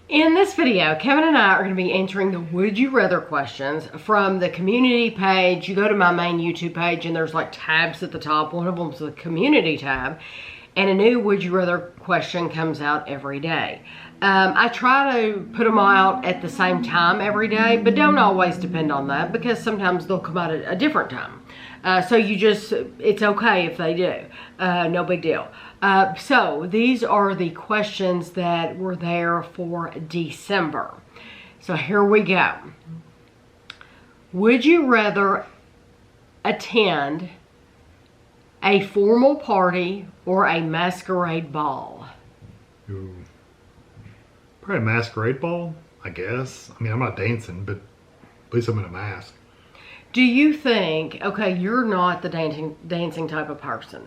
In this video, Kevin and I are going to be answering the Would You Rather questions from the community page. You go to my main YouTube page and there's like tabs at the top. One of them is the community tab. And a new Would You Rather question comes out every day. I try to put them out at the same time every day, but don't always depend on that because sometimes they'll come out at a different time. So it's okay if they do. No big deal. So these are the questions that were there for December. So here we go. Would you rather attend a formal party or a masquerade ball? Ooh. Probably a masquerade ball, I guess. I mean, I'm not dancing, but at least I'm in a mask. Do you think, okay, you're not the dancing type of person.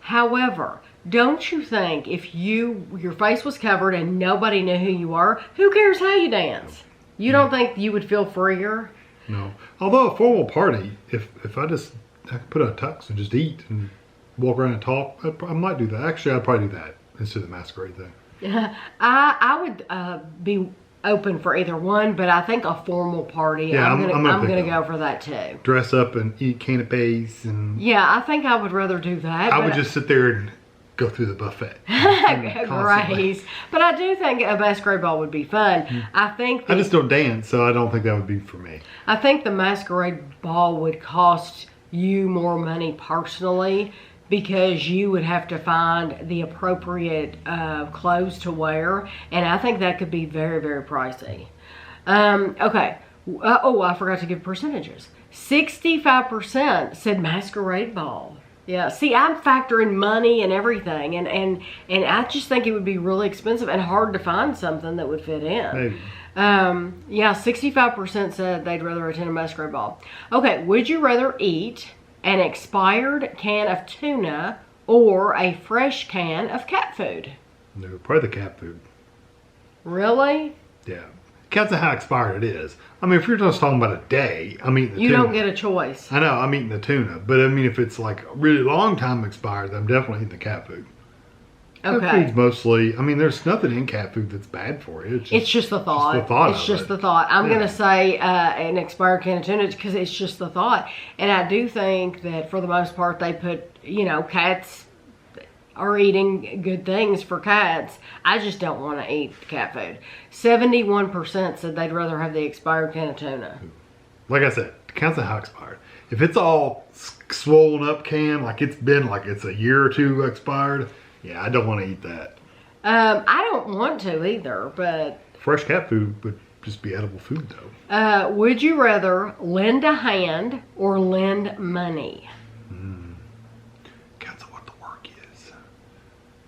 However, don't you think if your face was covered and nobody knew who you are, who cares how you dance? You don't think you would feel freer? No. Although a formal party, if I could put on a tux and just eat and walk around and talk, I might do that. Actually, I'd probably do that instead of the masquerade thing. I would be open for either one, but I think a formal party, yeah, I'm gonna go for that too. Dress up and eat canapes and... Yeah, I think I would rather do that. I would just sit there and go through the buffet. Grace. But I do think a masquerade ball would be fun. I just don't dance, so I don't think that would be for me. I think the masquerade ball would cost you more money personally because you would have to find the appropriate clothes to wear, and I think that could be very, very pricey. Okay. I forgot to give percentages. 65% said masquerade ball. Yeah, see, I'm factoring money and everything, and I just think it would be really expensive and hard to find something that would fit in. Maybe. Yeah, 65% said they'd rather attend a masquerade ball. Okay, would you rather eat an expired can of tuna or a fresh can of cat food? No, probably the cat food. Really? Yeah. Depends on how expired it is. I mean, if you're just talking about a day, I'm eating the tuna. You don't get a choice. I know, I'm eating the tuna. But I mean, if it's like a really long time expired, I'm definitely eating the cat food. Okay. Cat food's mostly, I mean, there's nothing in cat food that's bad for you. It's just the thought. It's just the thought. I'm going to say an expired can of tuna because it's just the thought. And I do think that for the most part, they put, cats are eating good things for cats. I just don't want to eat cat food. 71% said they'd rather have the expired can of tuna. Like I said, it depends on how expired. If it's all swollen up can, like it's been like it's a year or two expired, yeah, I don't want to eat that. I don't want to either, but... Fresh cat food would just be edible food, though. Would you rather lend a hand or lend money? Depends on what the work is.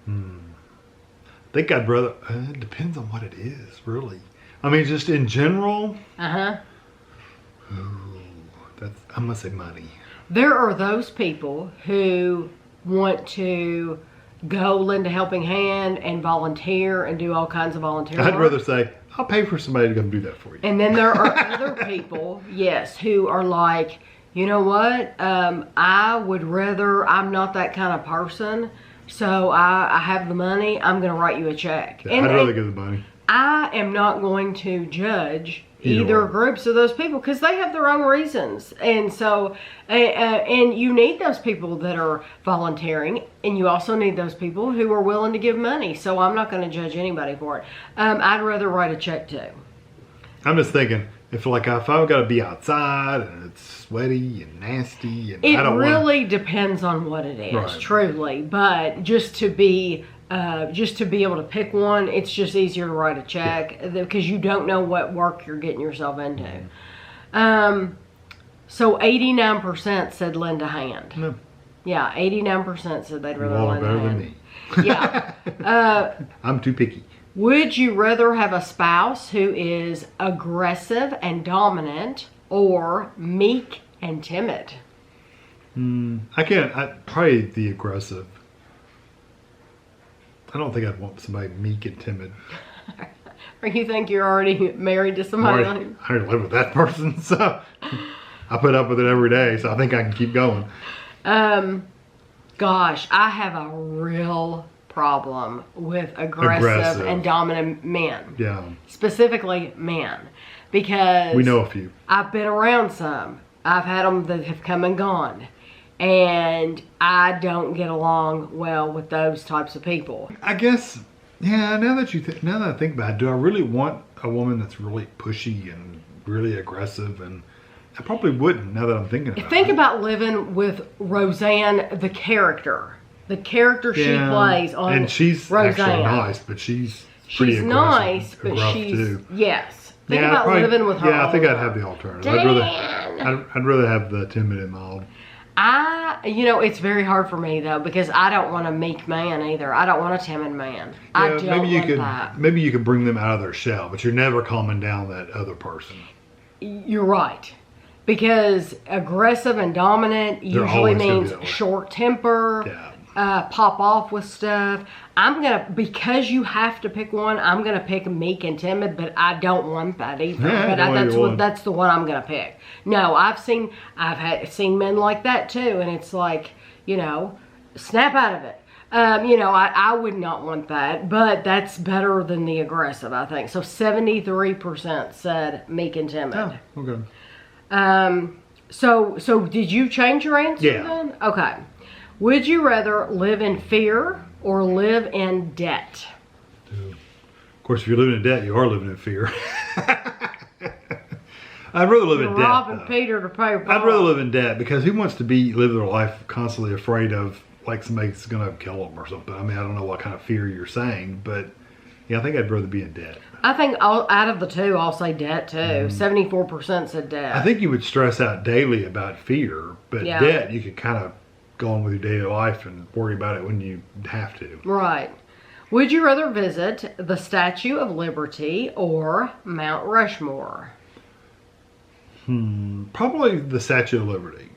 I think I'd rather... it depends on what it is, really. I mean, just in general... Uh-huh. I'm going to say money. There are those people who want to go lend a helping hand and volunteer and do all kinds of volunteer work. I'd rather say, I'll pay for somebody to come do that for you. And then there are other people, yes, who are like, you know what, I would rather, I'm not that kind of person, so I have the money, I'm going to write you a check. Yeah, I'd rather give the money. I am not going to judge either groups of those people because they have their own reasons, and so and you need those people that are volunteering, and you also need those people who are willing to give money. So I'm not going to judge anybody for it. I'd rather write a check too. I'm just thinking if I've got to be outside and it's sweaty and nasty, and it I don't really depends on what it is, right. Truly. But just to be able to pick one, it's just easier to write a check because you don't know what work you're getting yourself into. So 89% said lend a hand. No. Yeah, 89% said they'd rather lend a hand. Than me. Yeah. I'm too picky. Would you rather have a spouse who is aggressive and dominant or meek and timid? Probably the aggressive. I don't think I'd want somebody meek and timid. Or you think you're already married to somebody? I already live with that person, so I put up with it every day, so I think I can keep going. Gosh, I have a real problem with aggressive and dominant men. Yeah. Specifically men. Because we know a few. I've been around some. I've had them that have come and gone. And I don't get along well with those types of people. I guess, yeah, now that I think about it, do I really want a woman that's really pushy and really aggressive? And I probably wouldn't, now that I'm thinking about it. Think about living with Roseanne, the character. The character she plays on and she's Roseanne. Actually nice, but she's pretty she's aggressive. Nice, but she's too. Yes. Think about living with her. Yeah, I think I'd have the alternative. I'd rather have the timid and mild. It's very hard for me though, because I don't want a meek man either. I don't want a timid man. Yeah, I don't want that. Maybe you could bring them out of their shell, but you're never calming down that other person. You're right. Because aggressive and dominant usually means short temper, pop off with stuff. Because you have to pick one, I'm gonna pick meek and timid, but I don't want that either. But that's the one I'm gonna pick. No, I've seen men like that too, and it's like, snap out of it. I would not want that, but that's better than the aggressive, I think. So 73% said meek and timid. Oh, okay. So did you change your answer then? Okay. Would you rather live in fear or live in debt? Of course, if you're living in debt, you are living in fear. I'd rather live in debt. Robbing Peter to pay Paul. I'd rather live in debt, because who wants to live their life constantly afraid of like somebody's going to kill them or something? I mean, I don't know what kind of fear you're saying, but yeah, I think I'd rather be in debt. I think out of the two, I'll say debt too. 74% said debt. I think you would stress out daily about fear, but debt, you could kind of go on with your daily life and worry about it when you have to. Right. Would you rather visit the Statue of Liberty or Mount Rushmore? Probably the Statue of Liberty.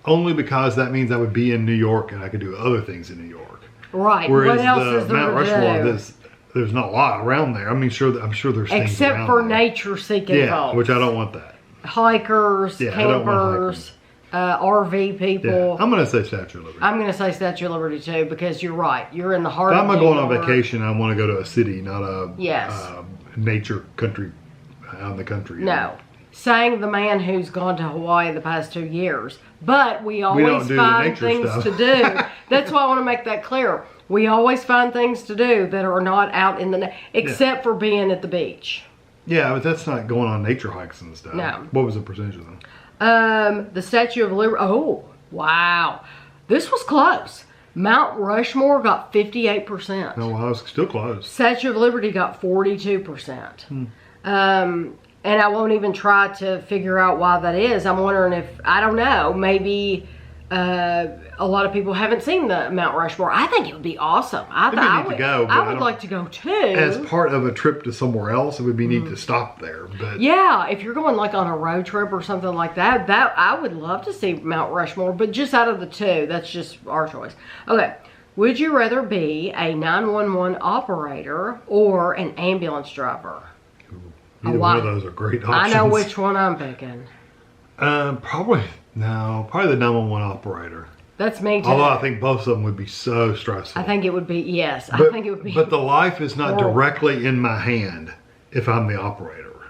Only because that means I would be in New York and I could do other things in New York. Right. Whereas what else is there Mount to Rushmore, do? There's not a lot around there. I mean, I'm sure there's things Except around for there. nature-seeking folks. Which I don't want that. Hikers, campers, RV people. Yeah, I'm going to say Statue of Liberty. I'm going to say Statue of Liberty too, because you're right. You're in the heart if of I'm New going on York. vacation, I want to go to a city, not a nature country out in the country. No. Saying the man who's gone to Hawaii the past 2 years. But we always find things to do. That's why I want to make that clear. We always find things to do that are not out in the except for being at the beach. Yeah, but that's not going on nature hikes and stuff. No. What was the percentage of them? The Statue of Liberty. Oh, wow. This was close. Mount Rushmore got 58%. No, well, I was still close. Statue of Liberty got 42%. And I won't even try to figure out why that is. I'm wondering if, I don't know, maybe a lot of people haven't seen the Mount Rushmore. I think it would be awesome. I would like to go too. As part of a trip to somewhere else, it would be neat to stop there. But yeah, if you're going like on a road trip or something like that, I would love to see Mount Rushmore. But just out of the two, that's just our choice. Okay. Would you rather be a 911 operator or an ambulance driver? Either one of those are great options. I know which one I'm picking. Probably the 911 operator. That's me too. Although I think both of them would be so stressful. I think it would be, yes. I think it would be. But the life is not directly in my hand if I'm the operator.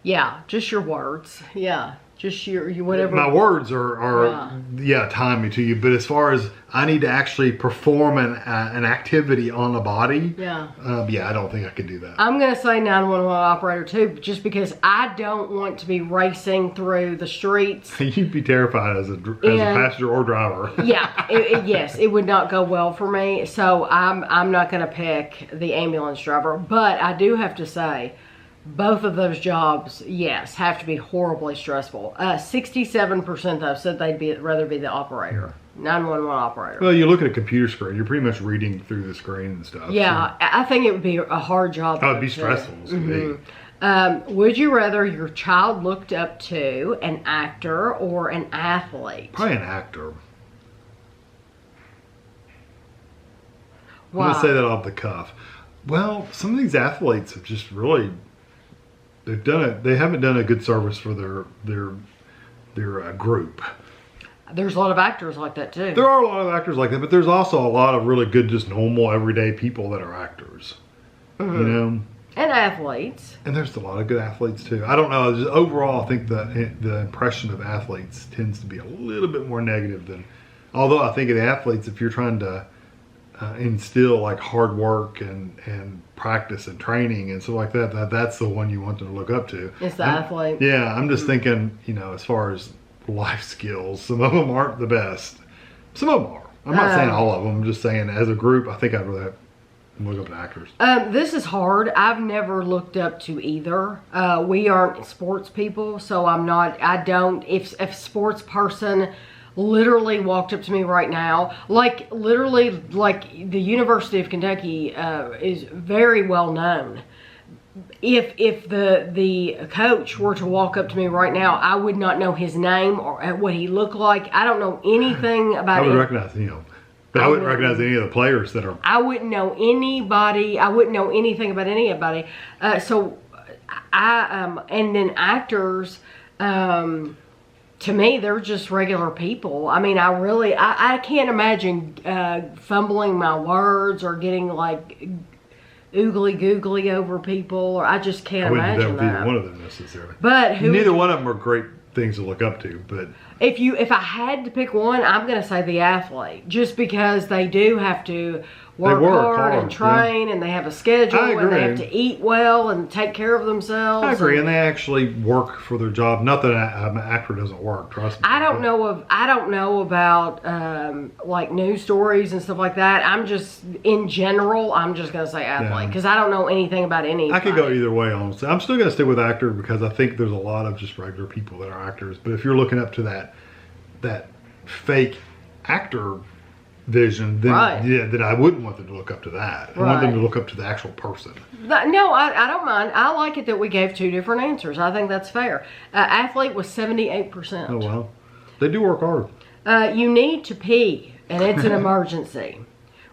Yeah, just your words. Yeah, just your whatever. My words are timely to you, but as far as I need to actually perform an activity on a body, I don't think I could do that. I'm going to say 911 operator too, just because I don't want to be racing through the streets. You'd be terrified as a passenger or driver. Yeah, yes, it would not go well for me. So I'm not going to pick the ambulance driver, but I do have to say, both of those jobs, yes, have to be horribly stressful. 67% though said they'd rather be the operator, 911 operator. Well, you look at a computer screen, you're pretty much reading through the screen and stuff. Yeah, so I think it would be a hard job. Oh, it'd be stressful. Would you rather your child looked up to an actor or an athlete? Probably an actor. Why? I'm going to say that off the cuff. Well, some of these athletes have just really... They haven't done a good service for their group. There's a lot of actors like that too. There are a lot of actors like that, but there's also a lot of really good, just normal, everyday people that are actors. You know? And athletes. And there's a lot of good athletes too. I don't know. Just overall, I think the impression of athletes tends to be a little bit more negative than. Although I think of the athletes, if you're trying to instill like hard work and practice and training and stuff like that, that's the one you want them to look up to. It's the athlete. Yeah, I'm just thinking, as far as life skills, some of them aren't the best. Some of them are. I'm not saying all of them. I'm just saying as a group, I think I'd rather look up to actors. This is hard. I've never looked up to either. We aren't sports people, so I'm not. I don't. If a sports person literally walked up to me right now, like the University of Kentucky is very well known. If the coach were to walk up to me right now, I would not know his name or what he looked like. I don't know anything about I would recognize him. But I wouldn't recognize any of the players that are. I wouldn't know anybody. I wouldn't know anything about anybody. So and then actors, to me, they're just regular people. I mean, I can't imagine fumbling my words or getting like oogly googly over people, or I just can't imagine that. Either one of them necessarily. But neither one of them are great things to look up to. But if I had to pick one, I'm going to say the athlete, just because they do have to work hard and train, and they have a schedule, and they have to eat well and take care of themselves. I agree, and they actually work for their job. Not that an actor doesn't work. Trust me. I don't know about like news stories and stuff like that. I'm just in general. I'm just going to say athlete because I don't know anything about any. I could go either way. Honestly, I'm still going to stick with actor because I think there's a lot of just regular people that are actors. But if you're looking up to that fake actor vision, then then I wouldn't want them to look up to that. I want them to look up to the actual person. No, I don't mind. I like it that we gave two different answers. I think that's fair. Athlete was 78%. Oh well, they do work hard. You need to pee, and it's an emergency.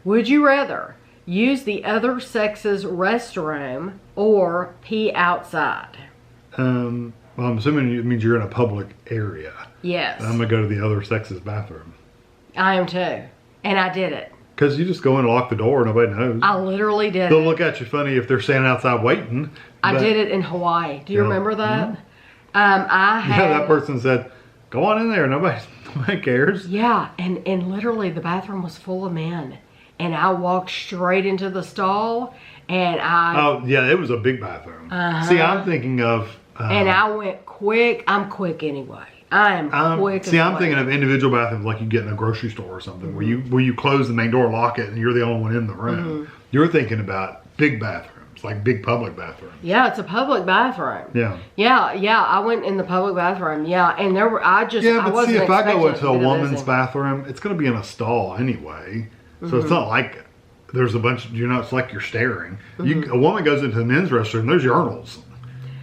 Would you rather use the other sex's restroom or pee outside? Well, I'm assuming it means you're in a public area. Yes. I'm gonna go to the other sex's bathroom. I am too. And I did it. Because you just go in and lock the door, nobody knows. I literally did They'll look at you funny if they're standing outside waiting. I did it in Hawaii. Do you remember that? That person said, go on in there, nobody cares. Yeah, and literally the bathroom was full of men. And I walked straight into the stall, and Oh, yeah, it was a big bathroom. See, I'm thinking of... and I went quick. I'm quick anyway. I am quick. See, I'm thinking of individual bathrooms like you get in a grocery store or something, where you close the main door, lock it, and you're the only one in the room. You're thinking about big bathrooms, like big public bathrooms. Yeah, it's a public bathroom. Yeah. Yeah. I went in the public bathroom. Yeah, and there were I wasn't see, if I go expecting into a woman's bathroom, it's going to be in a stall anyway, so it's not like there's a bunch. It's like you're staring. A woman goes into the men's restroom. There's urinals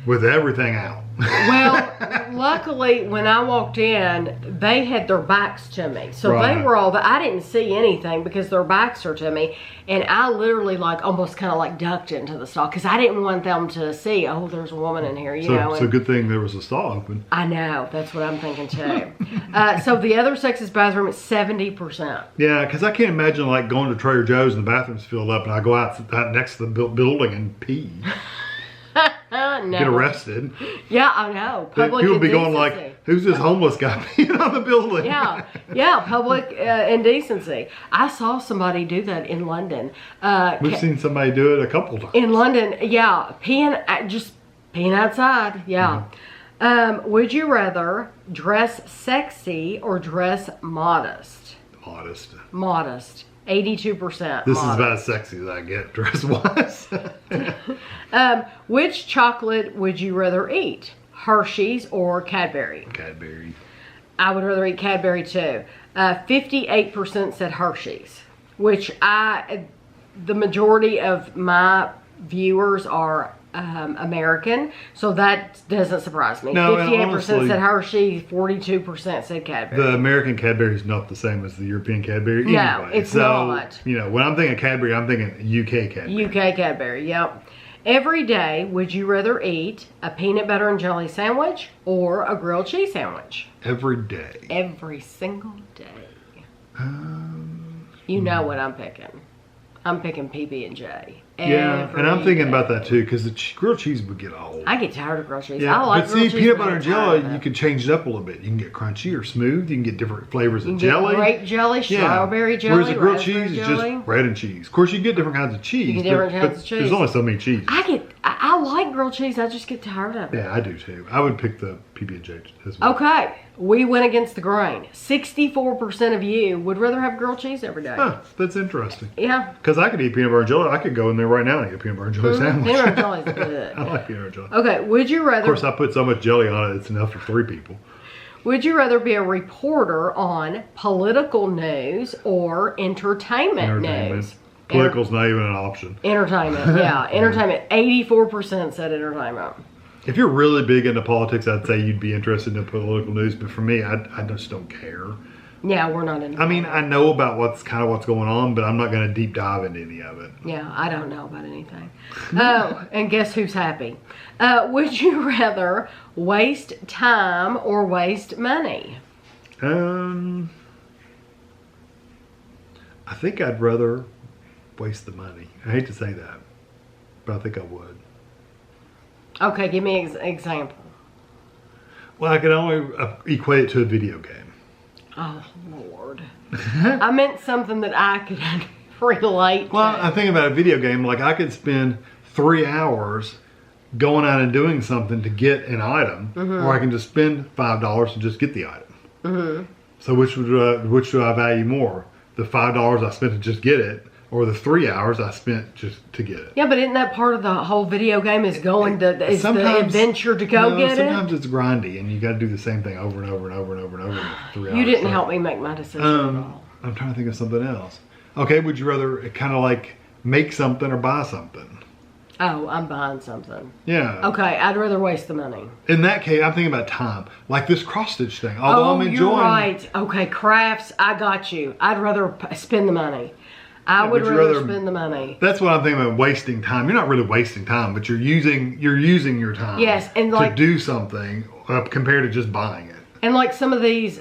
with everything out. Well, luckily, when I walked in, they had their backs to me. So they were I didn't see anything because their backs are to me. And I literally almost kind of ducked into the stall because I didn't want them to see, oh, there's a woman in here, you know. So good thing there was a stall open. I know. That's what I'm thinking too. So the other sex's bathroom is 70%. Yeah, because I can't imagine going to Trader Joe's and the bathroom's filled up and I go out next to the building and pee. No. Get arrested. Yeah, I know. Public people be indecency. going who's this homeless guy peeing on the building? Yeah, public indecency. I saw somebody do that in London. We've seen somebody do it a couple times. In London, yeah, just peeing outside, yeah. Would you rather dress sexy or dress modest? Modest. 82%. This is about as sexy as I get dress-wise. Which chocolate would you rather eat? Hershey's or Cadbury? Cadbury. I would rather eat Cadbury too. 58% said Hershey's, which the majority of my viewers are American, so that doesn't surprise me. No, 58% said Hershey, 42% said Cadbury. The American Cadbury is not the same as the European Cadbury. No, anyway. it's not. When I'm thinking Cadbury, I'm thinking UK Cadbury. UK Cadbury, yep. Every day, would you rather eat a peanut butter and jelly sandwich or a grilled cheese sandwich? Every day. Every single day. You know what I'm picking. I'm picking PB&J. Yeah, and I'm thinking about that too, because the grilled cheese would get old. I get tired of grilled cheese. Yeah, I like but grilled see, cheese, peanut but butter I and get tired jelly, of you it. can change it up a little bit. You can get crunchy or smooth. You can get different flavors You of can get jelly. grape jelly, strawberry jelly, Whereas the grilled raspberry cheese is jelly. just bread and cheese. Of course, you get different kinds of cheese. You get different kinds of cheese. There's only so many cheeses. I like grilled cheese. I just get tired of it. Yeah, I do too. I would pick the PB&J as well. Okay, we went against the grain. 64% of you would rather have grilled cheese every day. Huh, that's interesting. Yeah. Because I could eat peanut butter and jelly. I could go in there right now and eat a peanut butter and jelly sandwich. Peanut butter and jelly is good. I like peanut butter and jelly. Okay, would you rather... Of course, I put so much jelly on it, it's enough for 3 people. Would you rather be a reporter on political news or entertainment news? Political's not even an option. Entertainment, yeah. Entertainment. 84% said entertainment. If you're really big into politics, I'd say you'd be interested in political news. But for me, I just don't care. Yeah, we're not into I mean, I know about what's going on, but I'm not going to deep dive into any of it. Yeah, I don't know about anything. Oh, and guess who's happy? Would you rather waste time or waste money? I think I'd rather waste the money. I hate to say that, but I think I would. Okay, give me an example. Well, I can only equate it to a video game. Oh, Lord. I meant something that I could relate Well, to. I'm thinking about a video game. Like, I could spend 3 hours going out and doing something to get an item, or I can just spend $5 to just get the item. So which do I value more? The $5 I spent to just get it, or the 3 hours I spent just to get it? Yeah, but isn't that part of the whole video game is going to, is the adventure to go get it? Sometimes it's grindy and you got to do the same thing over and over and over and over and over for 3 hours. You didn't help me make my decision at all. I'm trying to think of something else. Okay, would you rather kind of like make something or buy something? Oh, I'm buying something. Yeah. Okay, I'd rather waste the money. In that case, I'm thinking about time. Like this cross stitch thing. Although I'm enjoying. You're right. Okay, crafts, I got you. I'd rather spend the money. I would rather spend the money. That's what I'm thinking about, wasting time. You're not really wasting time, but you're using your time. Yes, and like to do something compared to just buying it. And like some of these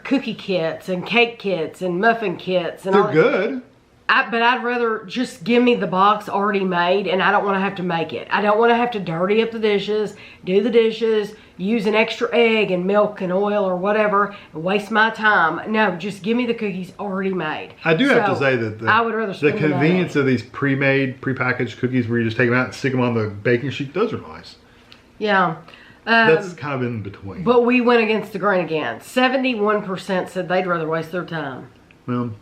cookie kits and cake kits and muffin kits and they're good. But I'd rather just give me the box already made, and I don't want to have to make it. I don't want to have to dirty up the dishes, do the dishes, use an extra egg and milk and oil or whatever, and waste my time. No, just give me the cookies already made. I do have to say that I would rather spend the convenience of these pre-made, pre-packaged cookies where you just take them out and stick them on the baking sheet, those are nice. Yeah. That's kind of in between. But we went against the grain again. 71% said they'd rather waste their time. Well,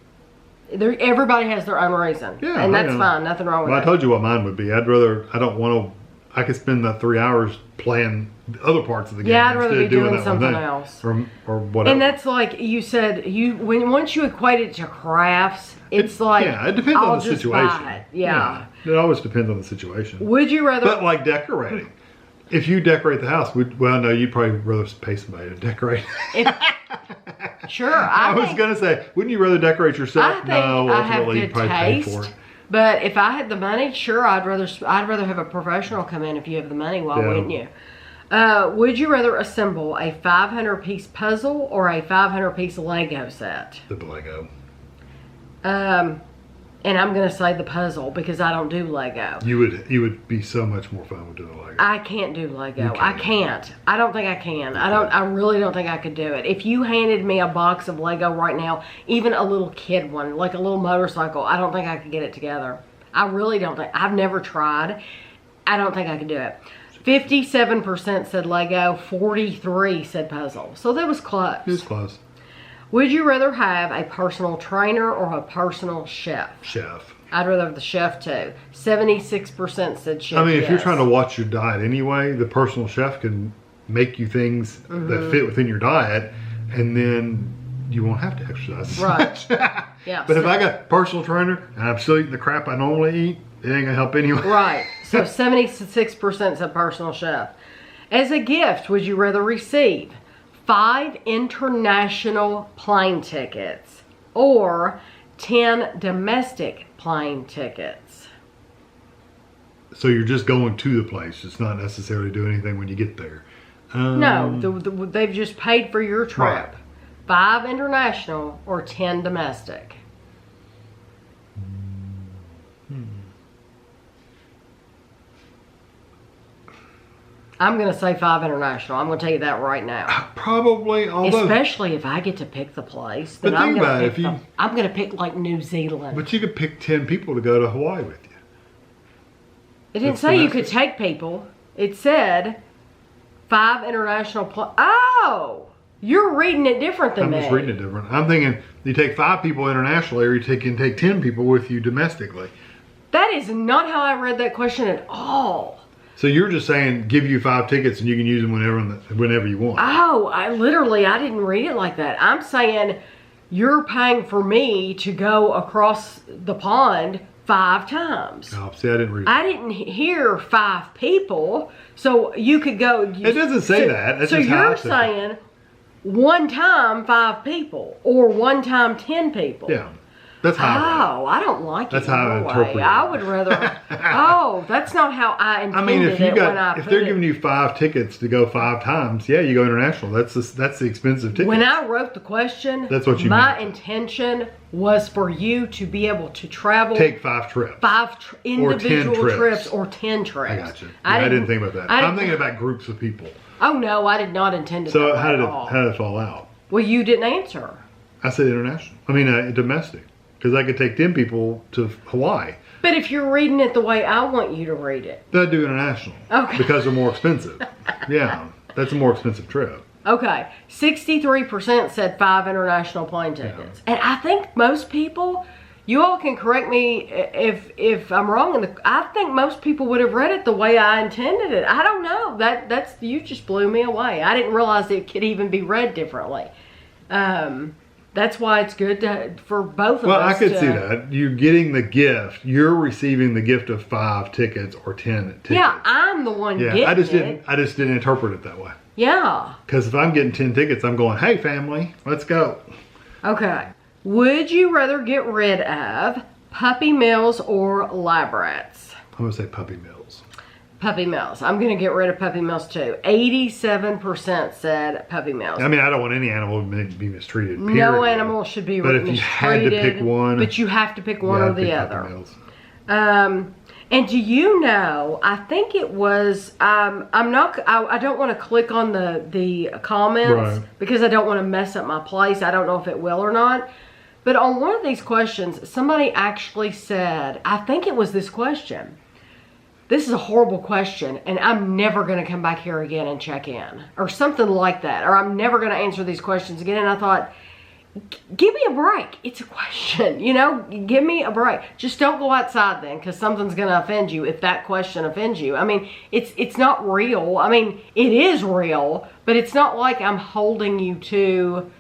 everybody has their own reason. Yeah, and that's fine. Nothing wrong with that. I told you what mine would be. I could spend the 3 hours playing the other parts of the game. Yeah, I'd rather be doing that something else. Or whatever. And that's like you said, once you equate it to crafts, it's like, yeah, it depends on the situation. Yeah. It always depends on the situation. Would you rather? But like decorating. If you decorate the house, no, you'd probably rather pay somebody to decorate. Sure. I was going to say, wouldn't you rather decorate yourself? I think I have good taste. But if I had the money, sure, I'd rather have a professional come in if you have the money. Why wouldn't you? Would you rather assemble a 500-piece puzzle or a 500-piece Lego set? The Lego. And I'm going to say the puzzle because I don't do Lego. You would be so much more fun with doing Lego. I can't do Lego. I can't. I don't think I can. I really don't think I could do it. If you handed me a box of Lego right now, even a little kid one, like a little motorcycle, I don't think I could get it together. I really don't think. I've never tried. I don't think I could do it. 57% said Lego, 43% said puzzle. So that was close. It was close. Would you rather have a personal trainer or a personal chef? Chef. I'd rather have the chef too. 76% said chef. I mean, if you're trying to watch your diet anyway, the personal chef can make you things that fit within your diet, and then you won't have to exercise. Right. Yeah. But if I got a personal trainer and I'm still eating the crap I normally eat, it ain't gonna help anyway. Right. So 76% said personal chef. As a gift, would you rather receive 5 international plane tickets or 10 domestic plane tickets? So you're just going to the place. It's not necessarily doing anything when you get there. No, they've just paid for your trip. Right. 5 international or 10 domestic. I'm going to say 5 international. I'm going to tell you that right now. Probably, although... Especially if I get to pick the place. But Then think about it, I'm going to pick like New Zealand. But you could pick 10 people to go to Hawaii with you. It didn't say you could take people. It said 5 international... Oh! You're reading it different than me. I'm just reading it different. I'm thinking you take 5 people internationally or you can take 10 people with you domestically. That is not how I read that question at all. So you're just saying give you 5 tickets and you can use them whenever you want. Oh, I didn't read it like that. I'm saying you're paying for me to go across the pond 5 times. Oh, see, I didn't read it. I didn't hear 5 people, so you could go. It doesn't say that. That's so just how you're saying one time 5 people or one time 10 people. Yeah. That's how I don't like That's it. how I interpret it. I would rather. That's not how I intended I mean, if they're it. giving you 5 tickets to go 5 times, yeah, you go international. That's the expensive ticket. When I wrote the question, that's what you my meant. intention was for you to be able to travel. Take 5 trips. 5 individual or 10 trips or 10 trips. I got you. Yeah, I didn't think about that. I'm thinking about groups of people. Oh no, I did not intend to. So how did it fall out? Well, you didn't answer. I said international. I mean domestic. Because I could take 10 people to Hawaii. But if you're reading it the way I want you to read it. Then I'd do international. Okay. Because they're more expensive. Yeah. That's a more expensive trip. Okay. 63% said 5 international plane tickets. Yeah. And I think most people, you all can correct me if I'm wrong. I think most people would have read it the way I intended it. I don't know. That's you just blew me away. I didn't realize it could even be read differently. That's why it's good for both of us. Well, I could see that. You're getting the gift. You're receiving the gift of 5 tickets or 10 tickets. Yeah, I'm the one getting it. I just didn't interpret it that way. Yeah. Because if I'm getting 10 tickets, I'm going, hey, family, let's go. Okay. Would you rather get rid of puppy mills or lab rats? I'm going to say puppy mills. Puppy mills. I'm going to get rid of puppy mills too. 87% said puppy mills. I mean, I don't want any animal to be mistreated. Period. No animal should be mistreated. But if you had to pick one. But you have to pick one or the other. Puppy mills. And do you know, I think it was, I don't want to click on the comments because I don't want to mess up my place. I don't know if it will or not. But on one of these questions, somebody actually said, I think it was this question. This is a horrible question, and I'm never going to come back here again and check in. Or something like that. Or I'm never going to answer these questions again. And I thought, give me a break. It's a question, give me a break. Just don't go outside then, because something's going to offend you if that question offends you. I mean, it's not real. I mean, it is real, but it's not like I'm holding you to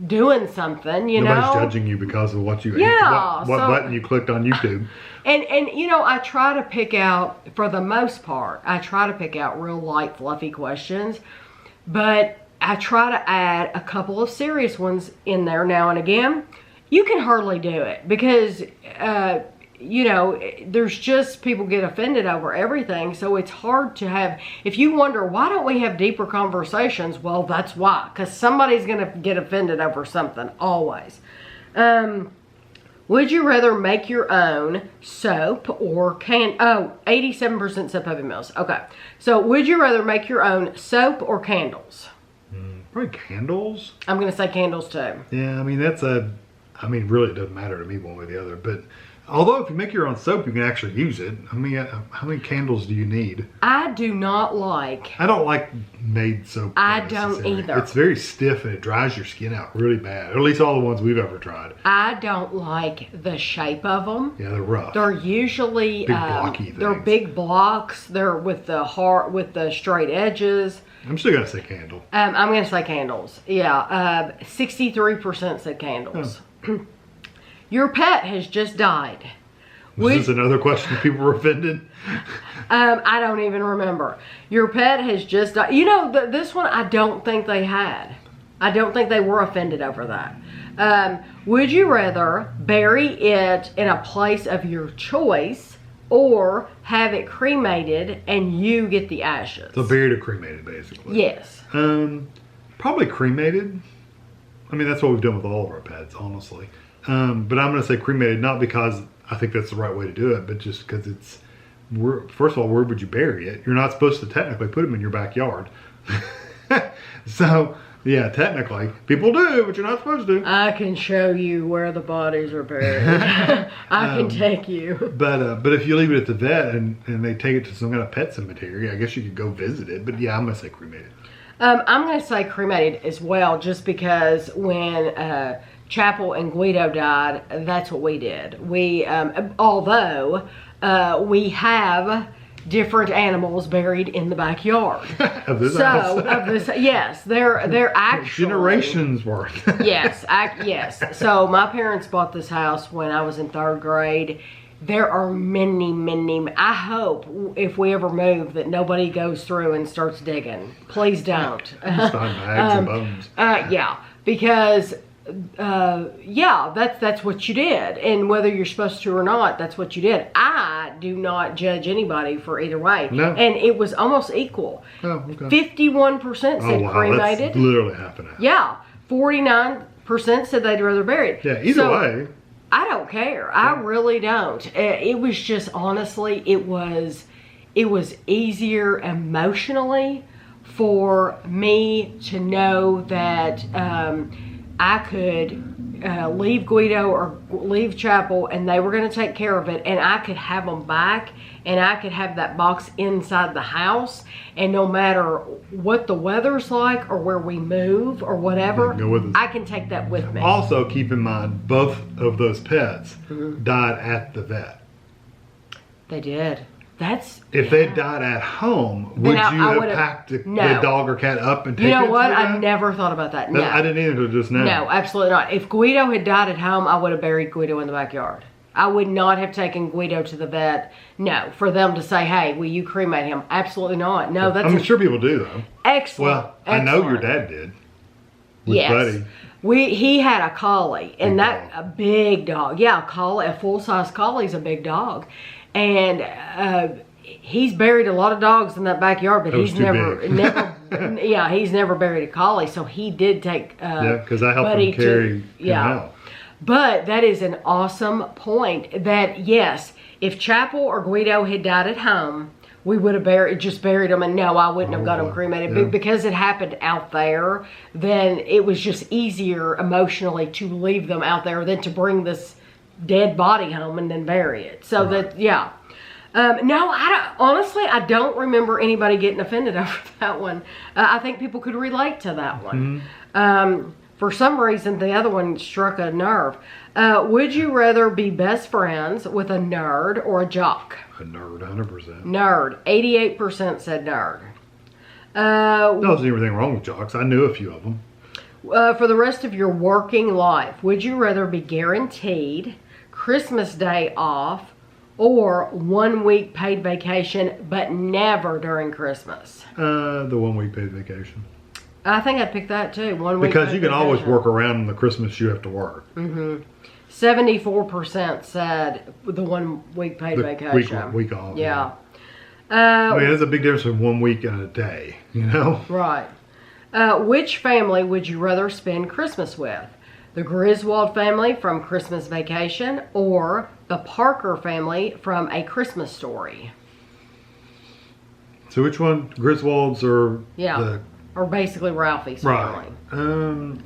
doing something, Nobody's judging you because of what you what button you clicked on YouTube. And I try to pick out, for the most part, I try to pick out real light, fluffy questions, but I try to add a couple of serious ones in there now and again. You can hardly do it because, there's just, people get offended over everything. So it's hard to have, if you wonder, why don't we have deeper conversations? Well, that's why, because somebody's going to get offended over something, always. Would you rather make your own soap or 87% said puppy mills. Okay. So would you rather make your own soap or candles? Probably candles. I'm going to say candles too. Yeah, I mean, really it doesn't matter to me one way or the other. But although if you make your own soap, you can actually use it. I mean, how many candles do you need? I don't like made soap. I don't either. It's very stiff and it dries your skin out really bad. Or at least all the ones we've ever tried. I don't like the shape of them. Yeah, they're rough. They're usually big blocky things. They're big blocks. They're with the straight edges. I'm still gonna say candle. I'm gonna say candles. Yeah, 63% said candles. Oh. Your pet has just died. Was this another question people were offended? I don't even remember. Your pet has just died. This one I don't think they had. I don't think they were offended over that. Would you rather bury it in a place of your choice or have it cremated and you get the ashes. So buried or cremated, basically. Yes. Probably cremated. I mean, that's what we've done with all of our pets, honestly. But I'm going to say cremated, not because I think that's the right way to do it, but just because first of all, where would you bury it? You're not supposed to technically put them in your backyard. So, yeah, technically, people do, but you're not supposed to. I can show you where the bodies are buried. I can take you. But if you leave it at the vet and they take it to some kind of pet cemetery, I guess you could go visit it. But yeah, I'm going to say cremated. I'm going to say cremated as well, just because when Chapel and Guido died, that's what we did. We, although we have different animals buried in the backyard. Of this house. Yes, they're actually generations worth. Yes. So my parents bought this house when I was in 3rd grade. There are many. I hope if we ever move that nobody goes through and starts digging. Please don't. Just find bags and bones. Yeah, because that's what you did, and whether you're supposed to or not, that's what you did. I do not judge anybody for either way. No. And it was almost equal. Oh, okay. 51% said cremated. That's literally half and half. Yeah, 49% said they'd rather bury it. Yeah, either way. I don't care. I really don't. It was just, honestly, it was easier emotionally for me to know that I could leave Guido or leave Chapel and they were going to take care of it, and I could have them back, and I could have that box inside the house, and no matter what the weather's like or where we move or whatever, I can take that with me. Also, keep in mind, both of those pets died at the vet. They did. If they died at home, would you have packed the dog or cat up and taken it? You know what? I never thought about that. No. I didn't either until just now. No, absolutely not. If Guido had died at home, I would have buried Guido in the backyard. I would not have taken Guido to the vet. No, for them to say, hey, will you cremate him? Absolutely not. No, that's I'm sure people do, though. Excellent. Well, I know your dad did. With Buddy. He had a collie, and a big dog. Yeah, a full-size collie is a big dog. And he's buried a lot of dogs in that backyard, but he's never he's never buried a collie. So he did take because I helped him carry him out. But that is an awesome point. That yes, if Chapel or Guido had died at home, we would have buried them, and no, I wouldn't have got them cremated. But because it happened out there, then it was just easier emotionally to leave them out there than to bring this dead body home and then bury it. So no, honestly, I don't remember anybody getting offended over that one. I think people could relate to that one. For some reason, the other one struck a nerve. Would you rather be best friends with a nerd or a jock? A nerd, 100%. Nerd. 88% said nerd. No, there's anything wrong with jocks. I knew a few of them. For the rest of your working life, would you rather be guaranteed Christmas Day off or 1 week paid vacation, but never during Christmas? The 1 week paid vacation. I think I'd pick that too. 1 week because you can always work around the Christmas you have to work. 74% said the 1 week paid vacation. Week off. Yeah. I mean, there's a big difference in 1 week and a day, you know? Right. Which family would you rather spend Christmas with? The Griswold family from Christmas Vacation or the Parker family from A Christmas Story? So which one? Griswolds or or basically Ralphie's family?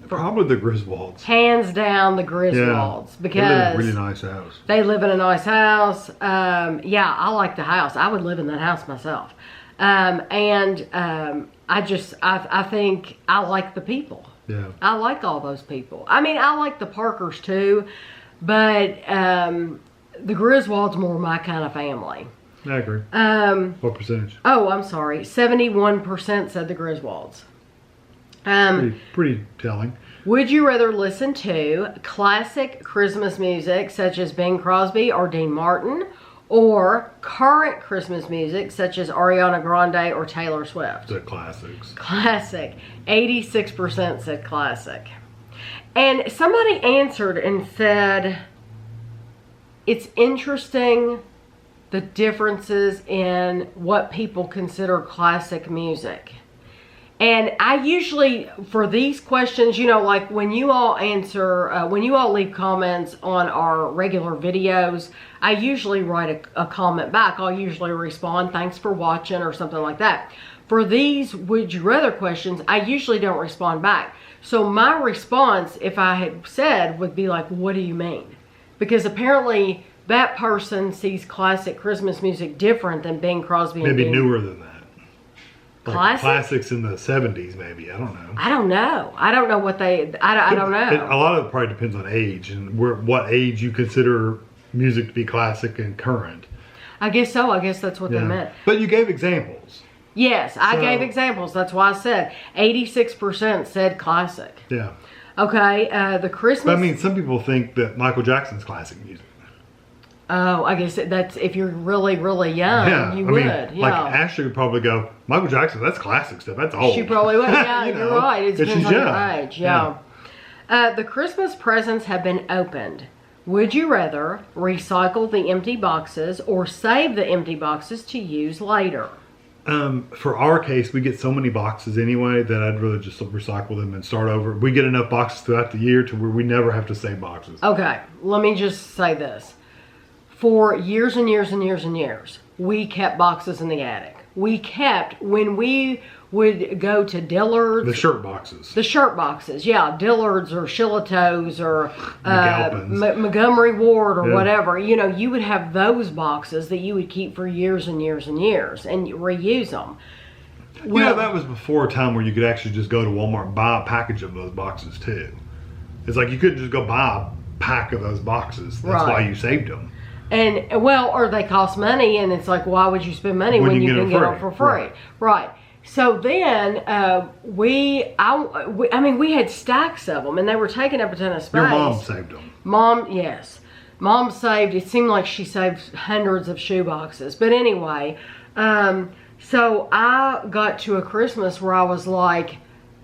Probably the Griswolds. Hands down the Griswolds. Because they live in a really nice house. They live in a nice house. I like the house. I would live in that house myself. I think I like the people. Yeah. I like all those people. I mean, I like the Parkers too, but the Griswolds more my kind of family. I agree. What percentage? Oh, I'm sorry. 71% said the Griswolds. Pretty telling. Would you rather listen to classic Christmas music such as Bing Crosby or Dean Martin, or current Christmas music such as Ariana Grande or Taylor Swift? The classics. Classic. 86% said classic. And somebody answered and said, it's interesting the differences in what people consider classic music. And I usually, for these questions, you know, like when you all answer, when you all leave comments on our regular videos, I usually write a comment back. I'll usually respond, thanks for watching, or something like that. For these would you rather questions, I usually don't respond back. So my response, if I had said, would be like, what do you mean? Because apparently that person sees classic Christmas music different than Bing Crosby and Maybe Bing. newer than that. Like Classic? classics in the 70s, maybe. I don't know. I don't know. I don't know what they, I don't know. A lot of it probably depends on age and what age you consider music to be classic and current. I guess so. I guess that's what they meant. But you gave examples. Yes, I gave examples. That's why I said 86% said classic. Yeah. Okay, the Christmas. But I mean, some people think that Michael Jackson's classic music. Oh, I guess that's if you're really, really young, you would. Like Ashley would probably go, Michael Jackson, that's classic stuff. That's old. She probably would. Yeah, You you're know, right. It 'cause depends she's on your young. age. Yeah. The Christmas presents have been opened. Would you rather recycle the empty boxes or save the empty boxes to use later? For our case, we get so many boxes anyway that I'd rather just recycle them and start over. We get enough boxes throughout the year to where we never have to save boxes. Okay, let me just say this. For years and years and years and years, we kept boxes in the attic. We kept, when we would go to Dillard's. The shirt boxes. The shirt boxes, yeah. Dillard's or Shillitoe's or McAlpin's. Montgomery Ward or whatever. You know, you would have those boxes that you would keep for years and years and years and reuse them. Well, that was before a time where you could actually just go to Walmart and buy a package of those boxes too. It's like you couldn't just go buy a pack of those boxes. That's why you saved them. And, well, or they cost money, and it's like, why would you spend money when you can get them for free? Right. So then, I mean, we had stacks of them, and they were taking up a ton of space. Your mom saved them. Yes. Mom saved, it seemed like she saved hundreds of shoe boxes. But anyway, so I got to a Christmas where I was like,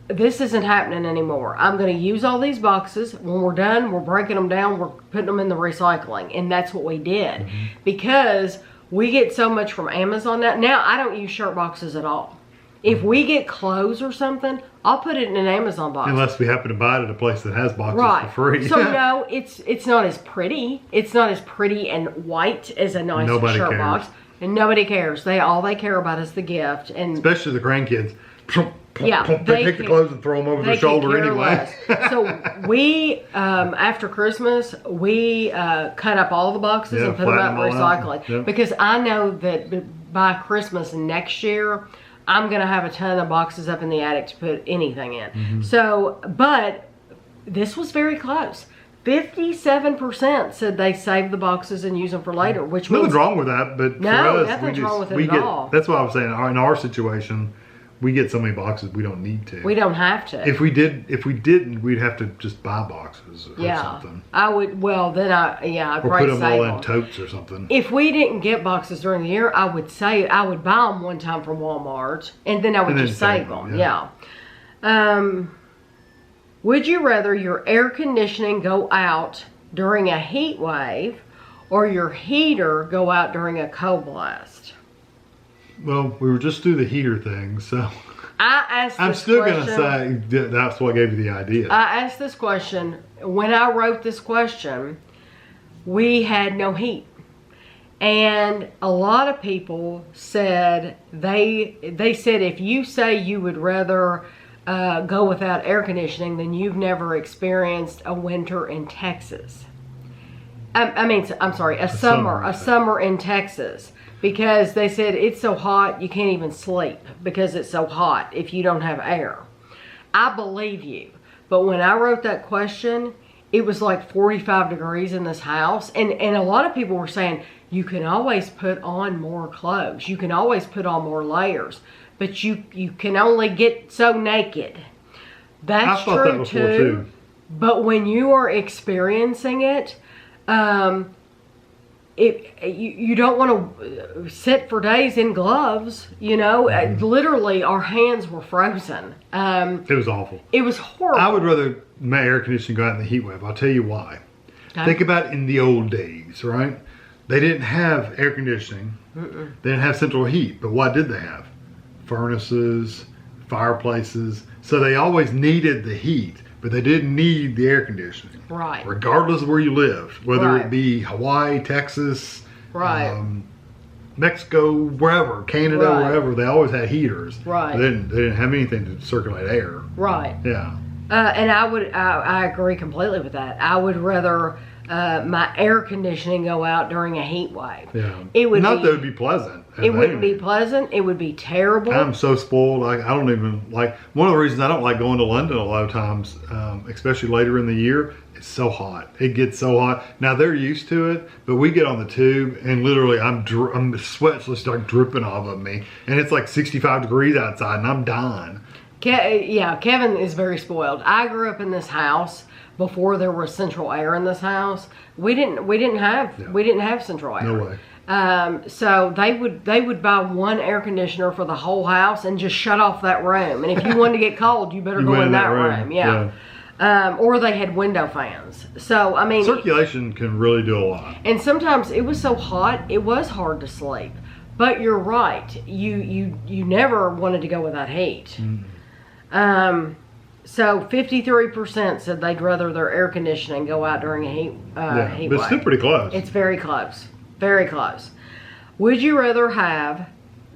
this isn't happening anymore. I'm going to use all these boxes. When we're done, we're breaking them down. We're putting them in the recycling. And that's what we did. Because we get so much from Amazon now. Now, I don't use shirt boxes at all. If we get clothes or something, I'll put it in an Amazon box. Unless we happen to buy it at a place that has boxes for free. So no, it's not as pretty. It's not as pretty and white as a nice shirt box. And nobody cares. All they care about is the gift. And especially the grandkids. Yeah, they take the clothes and throw them over their shoulder anyway. So we, after Christmas, we cut up all the boxes and put them out in recycling. Because I know that by Christmas next year, I'm going to have a ton of boxes up in the attic to put anything in. So, but this was very close. 57% said they save the boxes and use them for later, which means nothing's wrong with that. But no, for us, nothing's wrong with it at all. That's what I was saying. In our situation, we get so many boxes we don't need to. We don't have to. If we didn't, we'd have to just buy boxes or something. I would. Well, then I'd or put them all in totes or something. If we didn't get boxes during the year, I would buy them one time from Walmart, and then I would just save them. Yeah. Would you rather your air conditioning go out during a heat wave, or your heater go out during a cold blast? Well, we were just through the heater thing, so I'm still going to say that's what gave you the idea. I asked this question. When I wrote this question, we had no heat. And a lot of people said, they said if you say you would rather go without air conditioning, then you've never experienced a winter in Texas. I'm sorry, a summer in Texas. Because they said it's so hot you can't even sleep because it's so hot if you don't have air. I believe you. But when I wrote that question, it was like 45 degrees in this house. And a lot of people were saying, you can always put on more clothes. You can always put on more layers. But you can only get so naked. That's true that before too. But when you are experiencing it, you don't want to sit for days in gloves, you know. Literally, our hands were frozen. It was awful. It was horrible. I would rather my air conditioning go out in the heat wave. I'll tell you why. Okay. Think about in the old days, right? They didn't have air conditioning. Mm-mm. They didn't have central heat. But what did they have? Furnaces, fireplaces. So they always needed the heat, but they didn't need the air conditioning. Right. Regardless of where you lived, whether Right. it be Hawaii, Texas, Right. Mexico, wherever, Canada, Right. wherever, they always had heaters. Right. They didn't have anything to circulate air. Right. Yeah. And I agree completely with that. I would rather my air conditioning go out during a heat wave. Yeah. It would Not be, that it would be pleasant. it wouldn't be pleasant. It would be terrible. I'm so spoiled. I don't even like. One of the reasons I don't like going to London a lot of times, especially later in the year, it's so hot. It gets so hot. Now they're used to it, but we get on the tube and literally I'm sweats will start dripping off of me, and it's like 65 degrees outside, and I'm dying. Yeah, Kevin is very spoiled. I grew up in this house before there was central air in this house. We didn't have central air. No way. So they would buy one air conditioner for the whole house and just shut off that room. And if you wanted to get cold, you better go in that room. Yeah. Or they had window fans. So I mean, circulation can really do a lot. and sometimes it was so hot, it was hard to sleep. But you're right. You never wanted to go without heat. So 53% said they'd rather their air conditioning go out during a heat But wave. it's still pretty close. It's very close. Very close. Would you rather have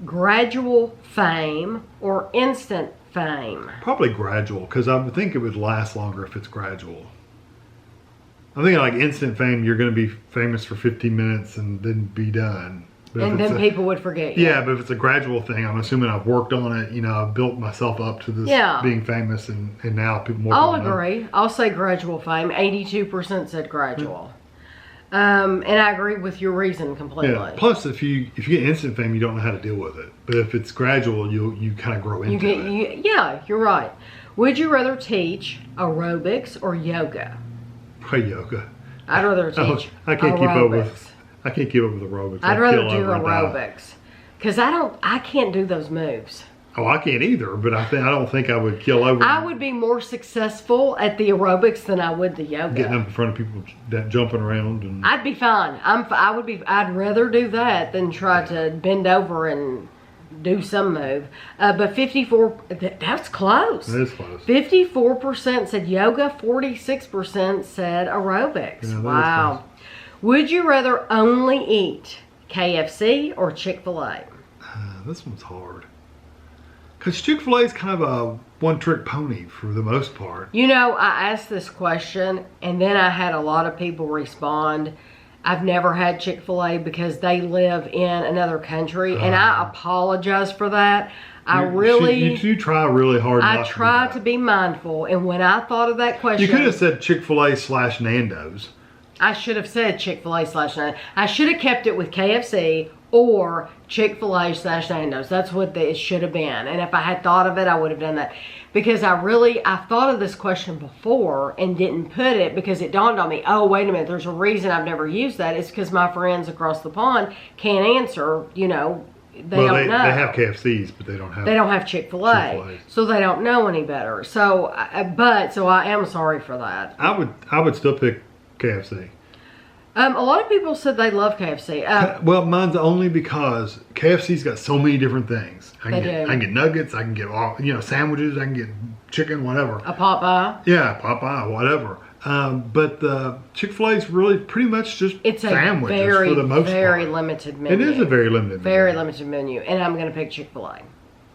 gradual fame or instant fame? Probably gradual, because I would think it would last longer if it's gradual. I'm thinking like instant fame, you're going to be famous for 15 minutes and then be done. But And then people would forget you. Yeah, but if it's a gradual thing, I'm assuming I've worked on it. You know, I've built myself up to this being famous, and now people more. I'll agree. I'll say gradual fame. 82% said gradual. And I agree with your reason completely. Yeah. Plus, if you get instant fame, you don't know how to deal with it. But if it's gradual, you kind of grow into it. Yeah, you're right. Would you rather teach aerobics or yoga? Probably yoga. I'd rather teach I can't keep up with. aerobics. I can't keep up with aerobics. I'd I'll rather kill do over and die. aerobics because I can't do those moves. Oh, I can't either. But I don't think I would kill over. I would be more successful at the aerobics than I would the yoga. Getting up in front of people that jumping around and. I'd be fine. I'd rather do that than try to bend over and do some move. But 54. That's close. That is close. 54% said yoga. 46% said aerobics. Yeah, that is Wow. close. Would you rather only eat KFC or Chick-fil-A? This one's hard. Because Chick-fil-A is kind of a one-trick pony for the most part. You know, I asked this question and then I had a lot of people respond. I've never had Chick-fil-A because they live in another country, and I apologize for that. You try really hard. I try to be mindful, and when I thought of that question, you could have said Chick-fil-A / Nando's. I should have said Chick-fil-A / Nando's. I should have kept it with KFC or Chick-fil-A / Nando's. That's what it should have been. And if I had thought of it, I would have done that. Because I thought of this question before and didn't put it because it dawned on me, oh, wait a minute, there's a reason I've never used that. It's because my friends across the pond can't answer, you know, they don't know. They have KFCs, but they don't have Chick-fil-A. Chick-fil-A. So they don't know any better. So I am sorry for that. I would still pick KFC. A lot of people said they love KFC. Well, mine's only because KFC's got so many different things. I can get nuggets. I can get all sandwiches. I can get chicken, whatever. A Popeye. Yeah, Popeye, whatever. But the Chick-fil-A's really pretty much just sandwiches for the most part. Very limited menu. It is a very limited menu. Very limited menu, and I'm going to pick Chick-fil-A.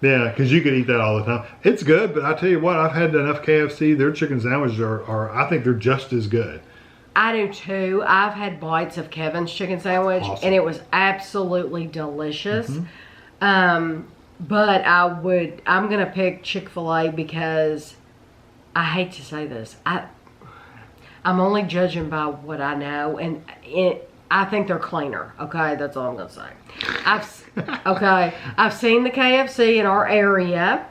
Yeah, because you could eat that all the time. It's good, but I tell you what, I've had enough KFC. Their chicken sandwiches are I think they're just as good. I do too. I've had bites of Kevin's chicken sandwich, and it was absolutely delicious. Mm-hmm. But I'm going to pick Chick-fil-A because I hate to say this. I'm only judging by what I know, and I think they're cleaner. Okay, that's all I'm going to say. I've seen the KFC in our area.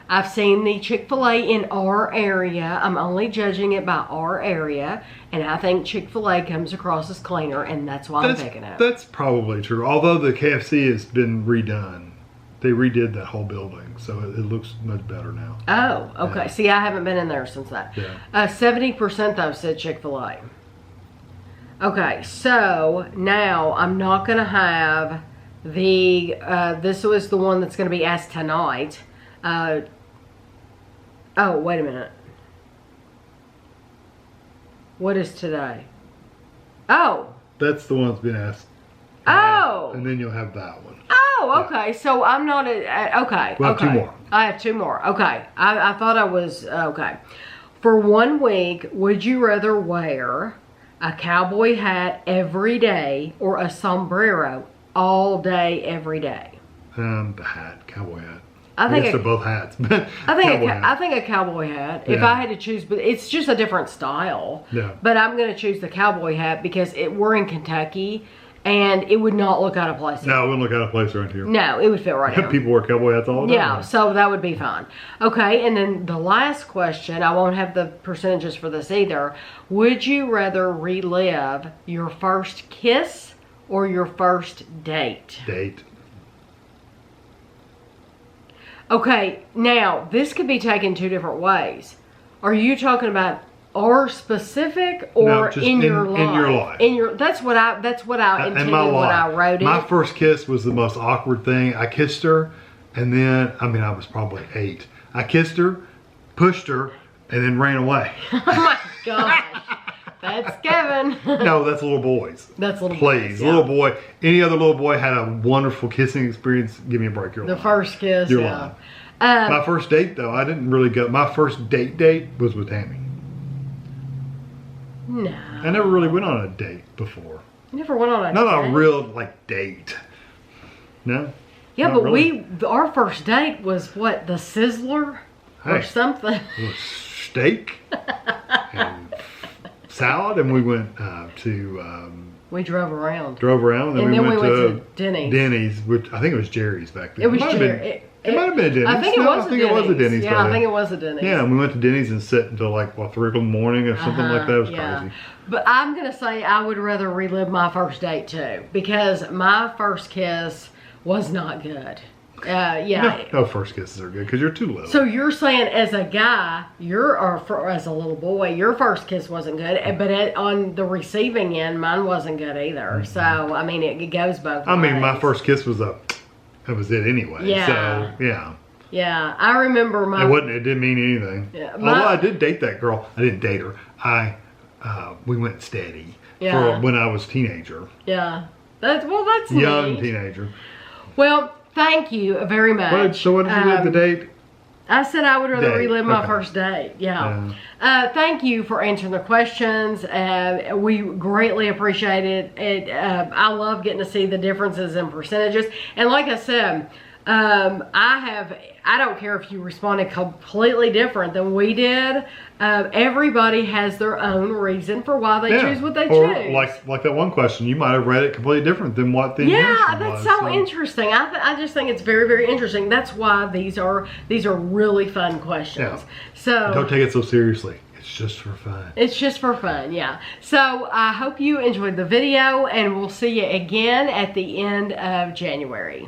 I've seen the Chick-fil-A in our area. I'm only judging it by our area, and I think Chick-fil-A comes across as cleaner, and that's why I'm picking it. That's probably true. Although the KFC has been redone. They redid that whole building, so it looks much better now. Oh, okay. Yeah. See, I haven't been in there since that. Yeah. 70% though said Chick-fil-A. Okay, so now I'm not going to have the, this was the one that's going to be asked tonight. Oh, wait a minute. What is today? Oh. That's the one that's been asked. Oh. And then you'll have that one. Oh, okay. So I'm not okay. We'll have okay. 2 more. I have 2 more. Okay. I thought I was, okay. For 1 week, would you rather wear a cowboy hat every day or a sombrero all day, every day? The hat, cowboy hat. I think they're both hats. I think a cowboy hat. Yeah. If I had to choose, but it's just a different style. Yeah. But I'm going to choose the cowboy hat because we're in Kentucky, and it would not look out of place. No, it wouldn't look out of place around here. No, it would fit right in. People wear cowboy hats all the time. Yeah, so that would be fine. Okay, and then the last question, I won't have the percentages for this either. Would you rather relive your first kiss or your first date? Date. Okay, now this could be taken 2 different ways. Are you talking about our specific or No, just in your life? In your life. In your that's what I intended when I wrote it. My first kiss was the most awkward thing. I kissed her, and then I was probably 8. I kissed her, pushed her, and then ran away. Oh my gosh. That's Kevin. No, that's little boys. That's little Please, boys. Yeah. little boy. Any other little boy had a wonderful kissing experience. Give me a break. You're The lying. first kiss. You're Yeah. lying. My first date, though, I didn't really go. My first date was with Tammy. No. I never really went on a date before. You never went on a Not date? a real date. No. Yeah, Not but really. our first date was what, the Sizzler or Hey. something? It was steak and salad, and we went We drove around. drove around, And then we then went to Denny's. Denny's, which I think it was Jerry's back then. It was might have Jerry. been- It might have been a Denny's. I think it No, was I think it was a Denny's. Yeah, by I then. think it was a Denny's. Yeah, and we went to Denny's and sat until 3 in the morning or something like that. It was crazy. But I'm going to say I would rather relive my first date too, because my first kiss was not good. Yeah. No, first kisses are good because you're too little. So you're saying as a guy, as a little boy, your first kiss wasn't good, but on the receiving end, mine wasn't good either. So, I mean, it goes both ways. My first kiss was that was it anyway. Yeah. So, yeah. Yeah, I remember my... It didn't mean anything. Yeah, Although I did date that girl. I didn't date her. We went steady for when I was a teenager. Yeah. That's Young neat. teenager. Well, thank you very much. So what did you do at the date? I said I would rather relive my Okay. first date. Yeah. Thank you for answering the questions. We greatly appreciate it. I love getting to see the differences in percentages. And like I said, I don't care if you responded completely different than we did. Everybody has their own reason for why they choose what they choose. Like that one question, you might have read it completely different than what the yeah, intention that's was, so interesting. I just think it's very, very interesting. That's why these are really fun questions. Yeah. So don't take it so seriously. It's just for fun. It's just for fun, yeah. So I hope you enjoyed the video, and we'll see you again at the end of January.